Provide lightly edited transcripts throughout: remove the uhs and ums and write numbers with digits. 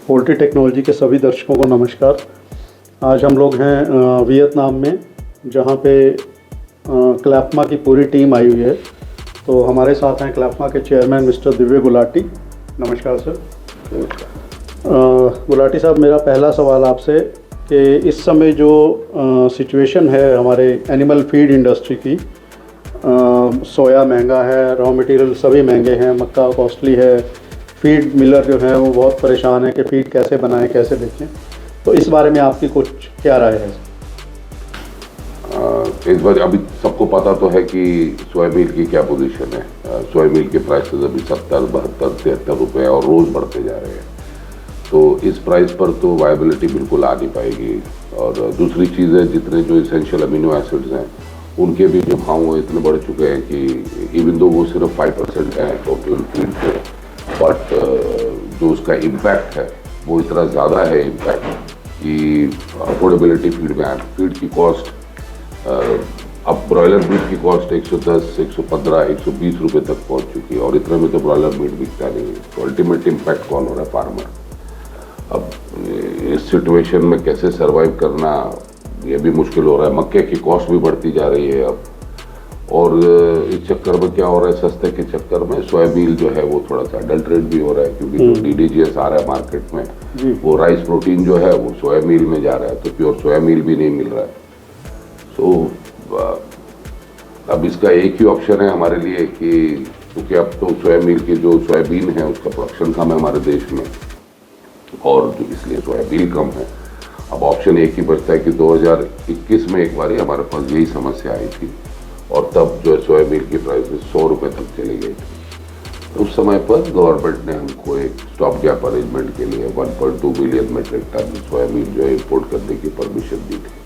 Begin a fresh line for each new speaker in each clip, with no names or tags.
Poultry technology के सभी दर्शकों को नमस्कार। आज हम लोग हैं वियतनाम में, जहाँ पे क्लैपमा की पूरी टीम आई हुई है। तो हमारे साथ हैं क्लैपमा के चेयरमैन मिस्टर दिव्य गुलाटी। नमस्कार सर। गुलाटी साहब, मेरा पहला सवाल आपसे कि इस समय जो सिचुएशन है हमारे एनिमल फीड इंडस्ट्री की, सोया महंगा है, रॉ मटेरियल सभी महंगे हैं, मक्का कॉस्टली है, फीड मिलर जो है वो बहुत परेशान है कि फीड कैसे बनाएं, कैसे बेचें। तो इस बारे में आपकी कुछ क्या राय है?
इस बार अभी सबको पता तो है कि सोयाबीन की क्या पोजीशन है। सोयाबीन के प्राइसेस अभी 70, 72, 73 रुपये और रोज़ बढ़ते जा रहे हैं। तो इस प्राइस पर तो वायबिलिटी बिल्कुल आ नहीं पाएगी। और दूसरी चीज़ है, जितने जो इसेंशियल अमीनो एसिड्स हैं उनके भी जो भाव वो इतने बढ़ चुके हैं कि इवन दो वो सिर्फ 5% है टोटल फीड से, बट जो उसका इम्पैक्ट है वो इतना ज़्यादा है इम्पैक्ट कि अफोर्डेबिलिटी फीड में फीड की कॉस्ट अब ब्रॉयलर मीट की कॉस्ट 110, 115, 120 रुपये तक पहुंच चुकी है और इतने में तो ब्रॉयलर मीट बिकता नहीं है। तो अल्टीमेट इम्पैक्ट कौन हो रहा है? फार्मर। अब इस सिचुएशन में कैसे सरवाइव करना ये भी मुश्किल हो रहा है। मक्के की कॉस्ट भी बढ़ती जा रही है अब, और इस चक्कर में क्या हो रहा है, सस्ते के चक्कर में सोयाबीन जो है वो थोड़ा सा अडल्ट्रेट भी हो रहा है, क्योंकि जो DDGS आ रहा है मार्केट में वो राइस प्रोटीन जो है वो सोया मील में जा रहा है, तो प्योर सोया मील भी नहीं मिल रहा है। तो अब इसका एक ही ऑप्शन है हमारे लिए कि क्योंकि अब तो सोया मील की जो सोयाबीन है उसका प्रोडक्शन कम है हमारे देश में, और जो इसलिए सोयाबीन कम है। अब ऑप्शन एक ही बचता है कि 2021 में एक बार हमारे पास यही समस्या आई थी, और तब जो सोयाबीन की प्राइस 100 रुपये तक चली गई थी। उस समय पर गवर्नमेंट ने हमको एक स्टॉप गैप अरेंजमेंट के लिए 1.2 मिलियन मेट्रिक टन सोयाबीन जो है इम्पोर्ट करने की परमिशन दी थी।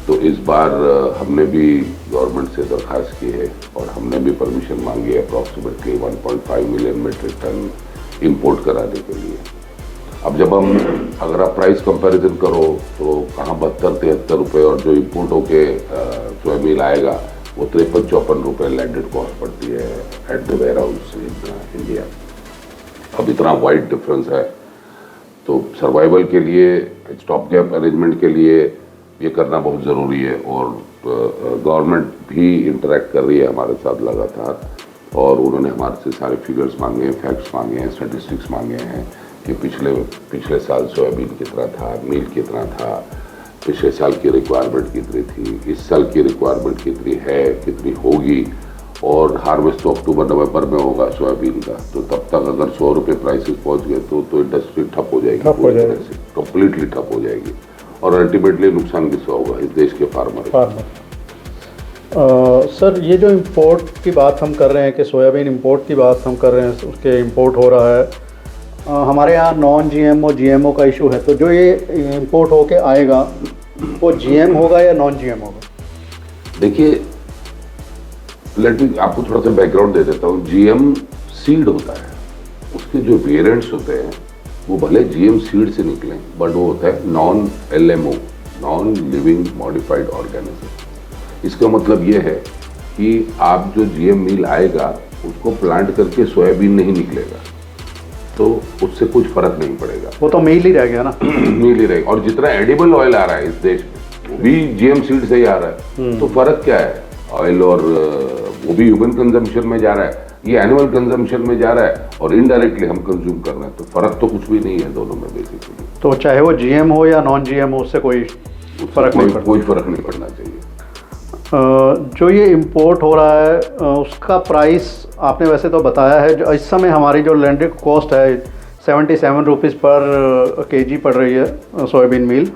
तो इस बार हमने भी गवर्नमेंट से दरख्वास्त की है और हमने भी परमिशन मांगी है approximately 1.5 million metric tonne import कराने के लिए। अब जब हम अगर आप प्राइस कंपैरिजन करो तो कहाँ 72-73 रुपये, और जो इम्पोर्ट होके सोयाबीन आएगा वो 53-54 रुपये लैंडेड कॉस्ट पड़ती है at the warehouse in India. अब इतना वाइड डिफरेंस है, तो सर्वाइवल के लिए स्टॉप गैप अरेंजमेंट के लिए ये करना बहुत ज़रूरी है। और गवर्नमेंट भी इंटरेक्ट कर रही है हमारे साथ लगातार, और उन्होंने हमारे से सारे फिगर्स मांगे हैं, फैक्ट्स मांगे हैं, स्टैटिस्टिक्स मांगे हैं कि पिछले साल सोयाबीन कितना था, मील कितना था, पिछले साल की रिक्वायरमेंट कितनी थी, इस साल की रिक्वायरमेंट कितनी है, कितनी होगी। और हार्वेस्ट तो अक्टूबर-नवंबर में होगा सोयाबीन का, तो तब तक अगर 100 रुपये प्राइसेस पहुंच गए तो इंडस्ट्री ठप हो जाएगी, कंप्लीटली ठप हो जाएगी, और अल्टीमेटली नुकसान किसका होगा? इस देश के फार्मर।
सर, ये जो इम्पोर्ट की बात हम कर रहे हैं कि सोयाबीन इम्पोर्ट की बात हम कर रहे हैं, उसके इम्पोर्ट हो रहा है, हमारे यहाँ नॉन GMO GMO का इशू है। तो जो ये इम्पोर्ट होके आएगा वो GM होगा या नॉन GM होगा?
देखिए, लेट मी आपको थोड़ा सा बैकग्राउंड दे देता हूँ। GM सीड होता है, उसके जो वेरिएंट्स होते हैं वो भले GM सीड से निकलें, बट वो होता है non LMO, non living modified organism. इसका मतलब ये है कि आप जो GM मील आएगा उसको प्लांट करके सोयाबीन नहीं निकलेगा, तो उससे कुछ फर्क नहीं पड़ेगा,
वो तो मील ही रह गया ना।
मील ही रहेगा। और जितना एडिबल ऑयल आ रहा है इस देश में वो भी GM सीड से ही आ रहा है। तो फर्क क्या है? ऑयल, और वो भी ह्यूमन कंजम्पशन में जा रहा है, ये एनिमल कंजम्पशन में जा रहा है, और इनडायरेक्टली हम कंज्यूम कर रहे हैं। तो फर्क तो कुछ भी नहीं है दोनों में बेसिकली।
तो चाहे वो GM हो या नॉन GM हो, उससे कोई फर्क
नहीं पड़ना चाहिए।
जो ये इम्पोर्ट हो रहा है उसका प्राइस आपने वैसे तो बताया है। जो इस समय हमारी जो लैंडेड कॉस्ट है 77 रुपीज़ पर kg पड़ रही है सोयाबीन मील।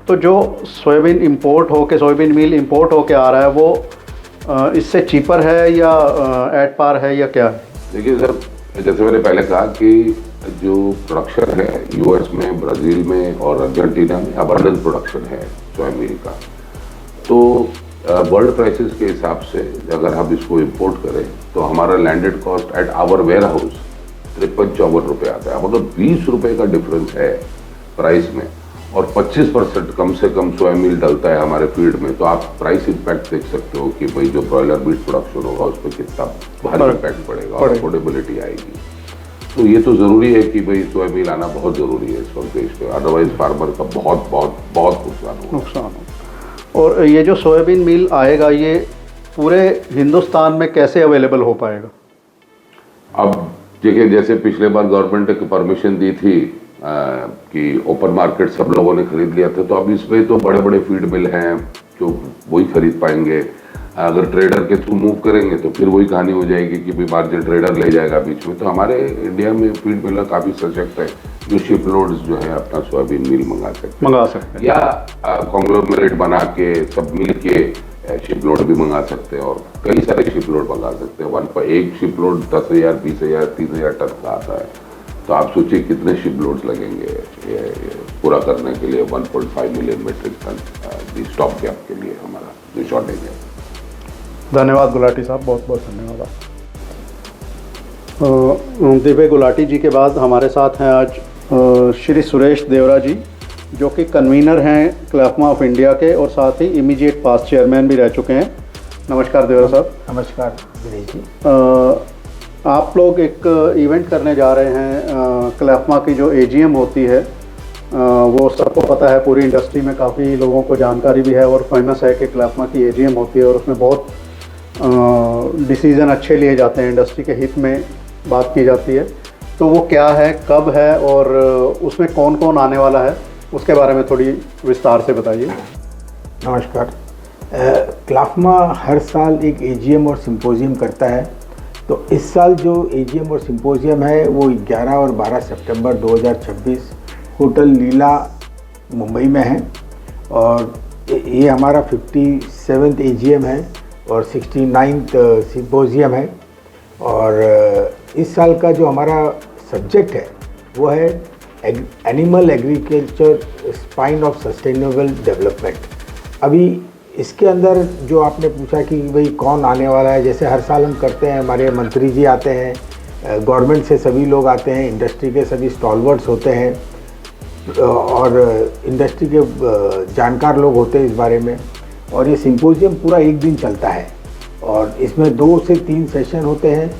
तो जो सोयाबीन मील इम्पोर्ट होके आ रहा है वो इससे चीपर है या एट पार है या क्या है? देखिए
सर, जैसे मैंने पहले कहा कि जो प्रोडक्शन है US में, ब्राज़ील में और अर्जेंटीना में अबंडेंस प्रोडक्शन है सोयाबीन का, तो वर्ल्ड प्राइसेस के हिसाब से अगर हम इसको इंपोर्ट करें तो हमारा landed cost at our warehouse 53-54 रुपये आता है। मतलब 20 रुपये का डिफरेंस है प्राइस में, और 25% कम से कम सोया मील डलता है हमारे फीड में। तो आप प्राइस इम्पैक्ट देख सकते हो कि भाई जो ब्रॉयलर मीट प्रोडक्शन होगा उस पर कितना भारी इम्पैक्ट पड़ेगा और अफोर्डेबिलिटी आएगी। तो ये तो ज़रूरी है कि भाई सोयाबीन आना बहुत ज़रूरी है इस वक्त देश में, अदरवाइज फार्मर का बहुत बहुत बहुत नुकसान
हो। और ये जो सोयाबीन मिल आएगा ये पूरे हिंदुस्तान में कैसे अवेलेबल हो पाएगा?
अब देखिए, जैसे पिछले बार गवर्नमेंट ने परमिशन दी थी कि ओपन मार्केट सब लोगों ने खरीद लिया था, तो अब इसमें तो बड़े बड़े फीड मिल हैं जो वही खरीद पाएंगे। अगर ट्रेडर के थ्रू मूव करेंगे तो फिर वही कहानी हो जाएगी कि भी मार्जिन ट्रेडर ले जाएगा बीच में। तो हमारे इंडिया में फीड मिलर काफ़ी सशक्त है जो शिप लोड्स जो है अपना सोयाबीन मिल मंगा सकते हैं, या कॉन्ग्लोमरेट बना के सब मिल के शिप लोड भी मंगा सकते हैं, और कई सारे शिप लोड मंगा सकते हैं। एक शिप लोड 10,000, 20,000, 30,000 टन का आता है, तो आप सोचिए कितने शिप लोड्स लगेंगे ये पूरा करने के लिए 1.5 million metric tonne stock gap के लिए हमारा जो शॉर्टेज है।
धन्यवाद गुलाटी साहब, बहुत बहुत धन्यवाद आप। दिव्य गुलाटी जी के बाद हमारे साथ हैं आज श्री सुरेश देवरा जी, जो कि कन्वीनर हैं क्लैफमा ऑफ इंडिया के और साथ ही इमीडिएट पास्ट चेयरमैन भी रह चुके हैं। नमस्कार देवरा साहब।
नमस्कार दिनेश जी।
आप लोग एक इवेंट करने जा रहे हैं, क्लैफमा की जो एजीएम होती है वो सबको पता है, पूरी इंडस्ट्री में काफ़ी लोगों को जानकारी भी है और फेमस है कि क्लैफमा की एजीएम होती है और उसमें बहुत डिसीज़न अच्छे लिए जाते हैं, इंडस्ट्री के हित में बात की जाती है। तो वो क्या है, कब है और उसमें कौन कौन आने वाला है, उसके बारे में थोड़ी विस्तार से बताइए।
नमस्कार। क्लैफमा हर साल एक एजीएम और सिंपोजियम करता है। तो इस साल जो एजीएम और सिंपोजियम है वो 11 और 12 सितंबर 2026 होटल लीला मुंबई में है, और ये हमारा 57th एजीएम है और 69th सिंपोजियम है। और इस साल का जो हमारा सब्जेक्ट है वो है animal agriculture spine of sustainable development. अभी इसके अंदर जो आपने पूछा कि भाई कौन आने वाला है, जैसे हर साल हम करते हैं, हमारे मंत्री जी आते हैं, गवर्नमेंट से सभी लोग आते हैं, इंडस्ट्री के सभी स्टॉलवर्ड्स होते हैं और इंडस्ट्री के जानकार लोग होते हैं इस बारे में। और ये सिंपोजियम पूरा एक दिन चलता है और इसमें 2 से 3 सेशन होते हैं,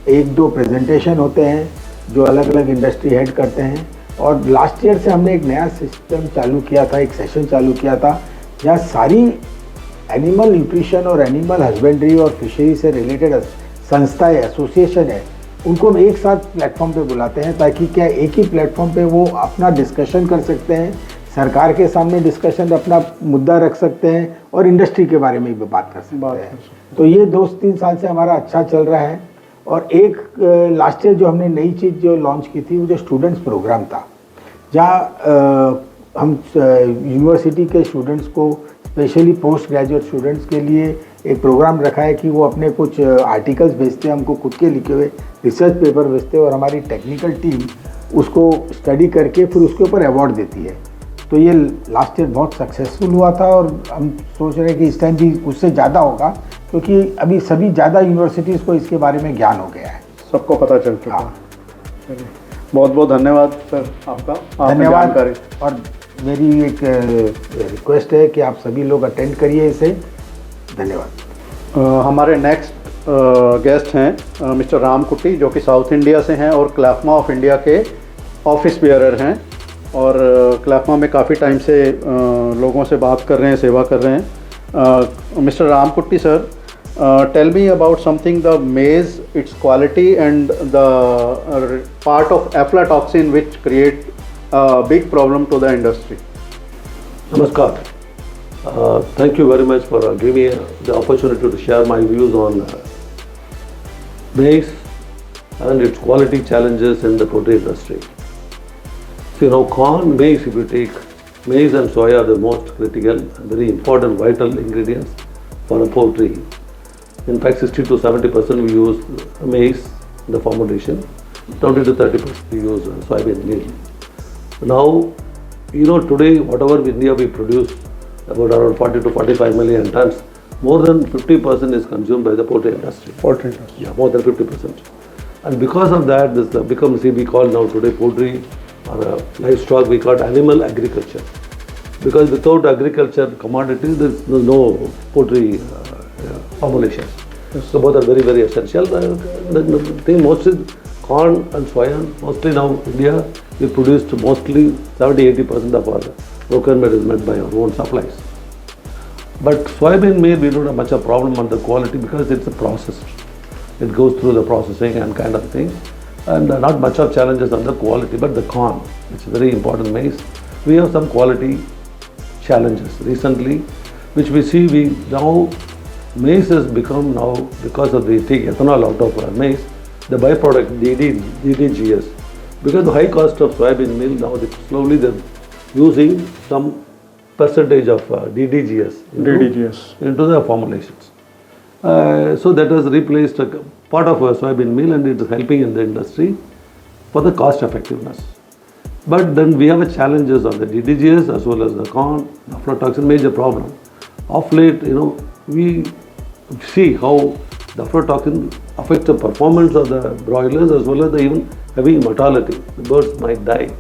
1-2 प्रेजेंटेशन होते हैं जो अलग अलग इंडस्ट्री हेड करते हैं। और लास्ट ईयर से हमने एक नया सिस्टम चालू किया था, एक सेशन चालू किया था जहाँ सारी एनिमल न्यूट्रिशन और एनिमल हस्बेंड्री और फिशरी से रिलेटेड संस्थाएं, एसोसिएशन है, उनको हम एक साथ प्लेटफॉर्म पे बुलाते हैं ताकि क्या एक ही प्लेटफॉर्म पे वो अपना डिस्कशन कर सकते हैं, सरकार के सामने डिस्कशन अपना मुद्दा रख सकते हैं और इंडस्ट्री के बारे में भी बात कर सकते हैं। तो ये 2-3 साल से हमारा अच्छा चल रहा है। और एक लास्ट ईयर जो हमने नई चीज़ जो लॉन्च की थी वो जो स्टूडेंट्स प्रोग्राम था, जहाँ हम यूनिवर्सिटी के स्टूडेंट्स को, स्पेशली पोस्ट ग्रेजुएट स्टूडेंट्स के लिए एक प्रोग्राम रखा है कि वो अपने कुछ आर्टिकल्स भेजते हैं हमको, खुद के लिखे हुए रिसर्च पेपर भेजते हैं और हमारी टेक्निकल टीम उसको स्टडी करके फिर उसके ऊपर अवार्ड देती है। तो ये लास्ट ईयर बहुत सक्सेसफुल हुआ था और हम सोच रहे हैं कि इस टाइम भी उससे ज़्यादा होगा, क्योंकि अभी सभी ज़्यादा यूनिवर्सिटीज़ को इसके बारे में ज्ञान हो गया है,
सबको पता चल चुका है। बहुत बहुत धन्यवाद सर आपका,
धन्यवाद। और मेरी एक रिक्वेस्ट है कि आप सभी लोग अटेंड करिए इसे। धन्यवाद।
हमारे नेक्स्ट गेस्ट हैं मिस्टर राम कुट्टी, जो कि साउथ इंडिया से हैं और क्लैफमा ऑफ इंडिया के ऑफिस बेयरर हैं और क्लैफमा में काफ़ी टाइम से लोगों से बात कर रहे हैं, सेवा कर रहे हैं। मिस्टर राम कुट्टी sir, tell me about something, the maize, its quality and the part of aflatoxin which create a big problem to the industry.
Namaskar. Thank you very much for giving me the opportunity to share my views on maize and its quality challenges in the poultry industry. So, you know, corn, maize, if you take maize and soya are the most critical, very important, vital ingredients for a poultry. In fact, 60 to 70% we use maize in the fermentation, 20 to 30% we use soybean meal. Now, you know, today whatever in India we produce, about around 40 to 45 million tons, more than 50% is consumed by the poultry industry.
Poultry industry.
Yeah, more than 50%. And because of that, this becomes, we call now today poultry or livestock, we call it animal agriculture. Because without agriculture commodity, there's no poultry formulation. Yes. So both are very, very essential. The thing most is corn and soya, mostly now India, we produced mostly 70-80% of our procurement is met by our own supplies. But soybean meal, we don't have much of a problem on the quality because it's a processed. It goes through the processing and kind of thing. And not much of challenges on the quality, but the corn, which is very important maize, we have some quality challenges recently, which we see now maize has become now, because of the take ethanol out of maize, the byproduct DDGS. Because the high cost of soybean meal, now slowly they're using some percentage of DDGS into the formulations. So that has replaced a part of soybean meal, and it is helping in the industry for the cost effectiveness. But then we have a challenges on the DDGS as well as the corn, aflatoxin, major problem. Of late, we see how the aflatoxin affects the performance of the broilers as well as the even heavy mortality. The birds might die.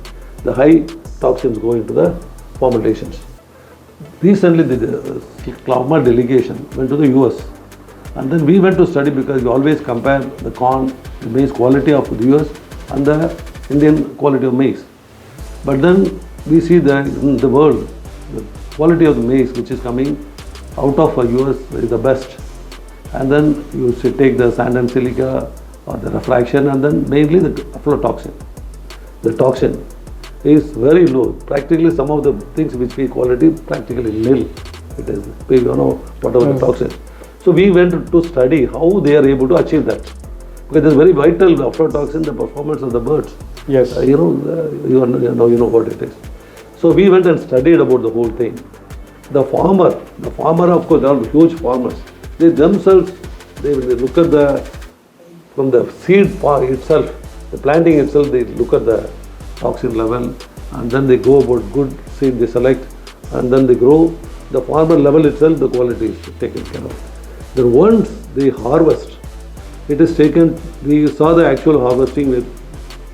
The high toxins go into the fermentations. Recently, the CLAFMA delegation went to the US, and then we went to study because we always compare the corn, the maize quality of the US and the Indian quality of maize. But then we see that in the world, the quality of the maize which is coming out of US is the best. And then you should take the sand and silica or the refraction, and then mainly the aflatoxin. The toxin is very low. Practically some of the things which we quality practically nil. It is, whatever the toxin. So we went to study how they are able to achieve that. Because it's very vital, the aflatoxin, the performance of the birds.
Yes.
You know what it is. So we went and studied about the whole thing. The farmer, of course, they are huge farmers. They themselves, they look at from the seed part itself, the planting itself, they look at the toxin level, and then they go about good seed they select, and then they grow. The farmer level itself, the quality is taken care of. Then once they harvest, it is taken, we saw the actual harvesting,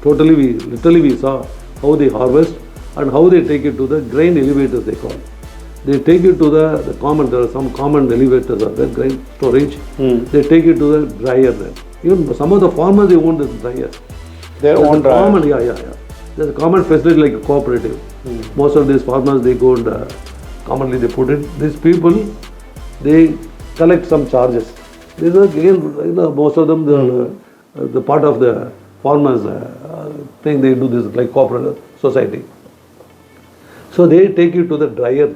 literally we saw how they harvest and how they take it to the grain elevators, they call. They take it to the common, there are some common elevators are there, grain storage. They take it to the dryer there. Even some of the farmers, they own the dryer.
Their own dryer.
Common, yeah. There's a common facility like a cooperative. Most of these farmers, they go and commonly they put it. These people, they collect some charges. These are again, most of them, the part of the farmers thing, they do this like cooperative society. So they take it to the dryer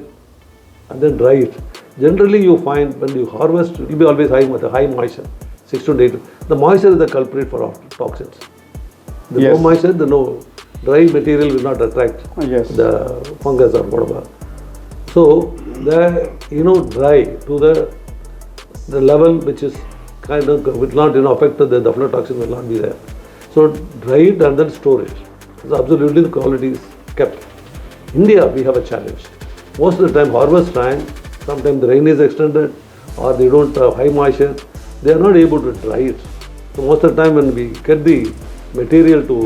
and then dry it. Generally, you find when you harvest, it will be always high moisture, 6 to 8. The moisture is the culprit for toxins. The
Yes.
no moisture, the no dry material will not attract
Yes.
the fungus or whatever. So the dry to the level which is kind of will not affected, the aflatoxin will not be there. So dry it and then store it. So absolutely the quality is kept. India, we have a challenge. Most of the time, harvest time, sometimes the rain is extended or they don't have high moisture, they are not able to dry it. So most of the time when we get the material to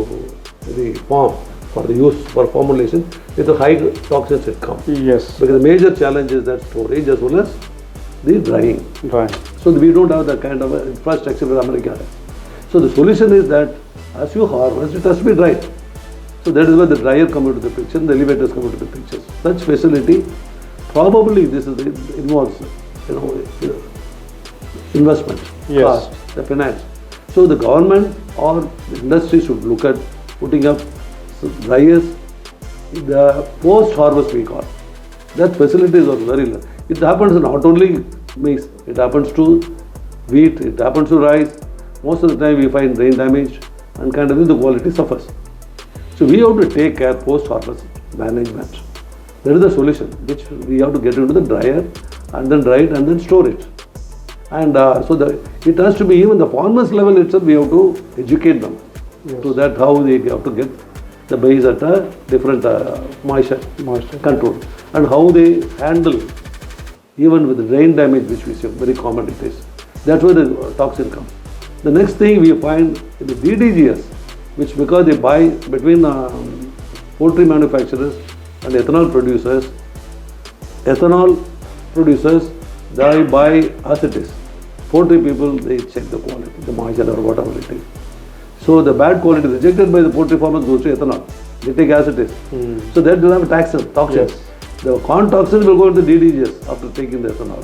the farm for the use for formulation, with the high toxins it comes.
Yes.
Because the major challenge is that storage as well as the drying.
Right.
So we don't have that kind of infrastructure that America has. So the solution is that as you harvest, it has to be dried. So that is where the dryer come into the picture and the elevators come into the picture. Such facility, probably this involves, investment,
Yes.
cost, the finance. So the government or the industry should look at putting up dryers, the post-harvest we call. That facilities are very low. It happens not only maize, it happens to wheat, it happens to rice. Most of the time we find rain damage and kind of the quality suffers. So we have to take care post-harvest management. That is the solution, which we have to get into the dryer and then dry it and then store it. And it has to be even the farmers level itself, we have to educate them to that how they have to get the maize at a different moisture control and how they handle even with the rain damage, which we see very common it is. That's where the toxin comes. The next thing we find in the DDGS, which because they buy between poultry manufacturers and ethanol producers, they buy as it is. Poultry people, they check the quality, the moisture or whatever it is. So the bad quality rejected by the poultry farmers goes to ethanol. They take as it is. So that will have toxins. The corn toxins will go to the DDGS after taking the ethanol.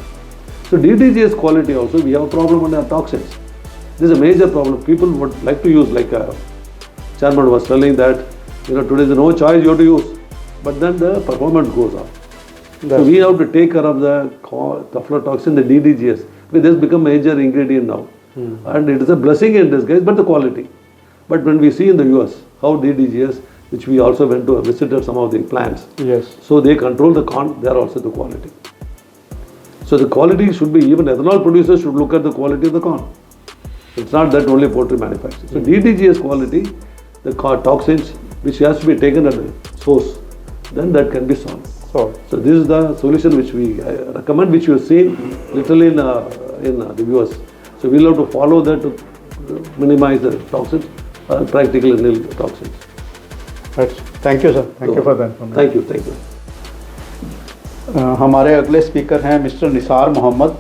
So DDGS quality also, we have a problem on our toxins. This is a major problem. People would like to use, like chairman was telling that, today there is no choice you have to use, but then the performance goes up. So we have to take care of the aflatoxin, the DDGS, because this become major ingredient now. And it is a blessing in disguise, but the quality. But when we see in the US, how DDGS, which we also went to visited some of the plants.
Yes.
So they control the corn, they are also the quality. So the quality should be, even ethanol producers should look at the quality of the corn. It's not that only poultry manufacturers. So DDGS quality, the toxins, which has to be taken at the source, then that can be solved. So this is the solution which we recommend, which you have seen literally in the US. So we'll have to follow that to minimize the toxins, practically nil toxins.
Thank you sir, thank you for that.
Thank you, thank you.
हमारे अगले speaker हैं mister Nisar Mohammad,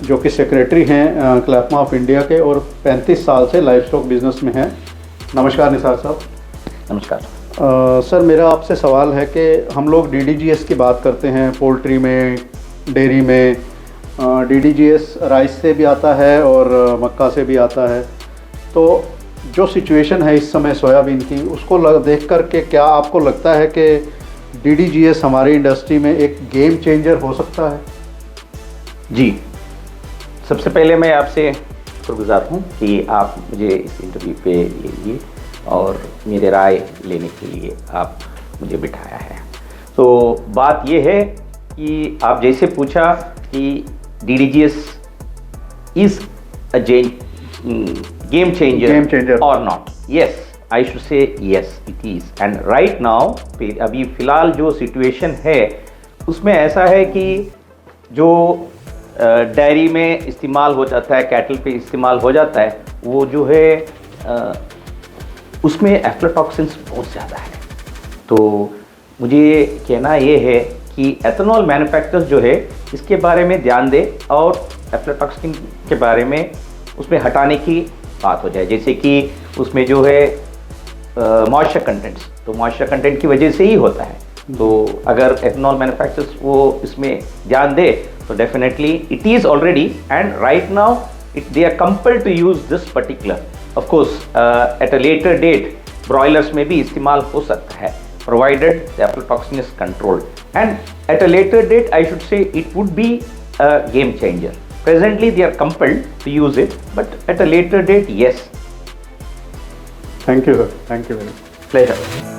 जो कि secretary हैं क्लैफमा of India के और 35 साल से लाइव स्टॉक बिजनेस में हैं। नमस्कार निसार साहब।
नमस्कार।
सर, मेरा आपसे सवाल है कि हम लोग DDGS की बात करते हैं पोल्ट्री में, डेयरी में। DDGS राइस से भी आता है और मक्का से भी आता है। तो जो सिचुएशन है इस समय सोयाबीन की, उसको देख कर के क्या आपको लगता है कि DDGS हमारी इंडस्ट्री में एक गेम चेंजर हो सकता है?
जी, सबसे पहले मैं आपसे शुक्रगुजार हूँ कि आप मुझे इस इंटरव्यू पे लिए और मेरे राय लेने के लिए आप मुझे बिठाया है। तो बात ये है कि आप जैसे पूछा कि DDGS is a game changer or not. Yes, I should say yes, it is. And right now, अभी फ़िलहाल जो सिचुएशन है उसमें ऐसा है कि जो डेयरी में इस्तेमाल हो जाता है, कैटल पे इस्तेमाल हो जाता है, वो जो है उसमें एफ्लाटॉक्सिन्स बहुत ज़्यादा है। तो मुझे कहना ये है कि एथेनॉल मैन्युफैक्चरर्स जो है इसके बारे में ध्यान दें और एफ्लाटॉक्सिन के बारे में उसमें हटाने की बात हो जाए। जैसे कि उसमें जो है मॉइस्चर कंटेंट्स, तो मॉइस्चर कंटेंट की वजह से ही होता है। तो अगर एथेनॉल मैन्युफैक्चरर्स वो इसमें ध्यान दे तो definitely it is already and right now they are compelled to use this particular. Of course at a later date broilers में भी इस्तेमाल हो सकता है, provided the aflatoxin is controlled, and at a later date I should say it would be a game changer. Presently they are compelled to use it, but at a later date, yes.
Thank you, sir. Thank you very much.
Pleasure.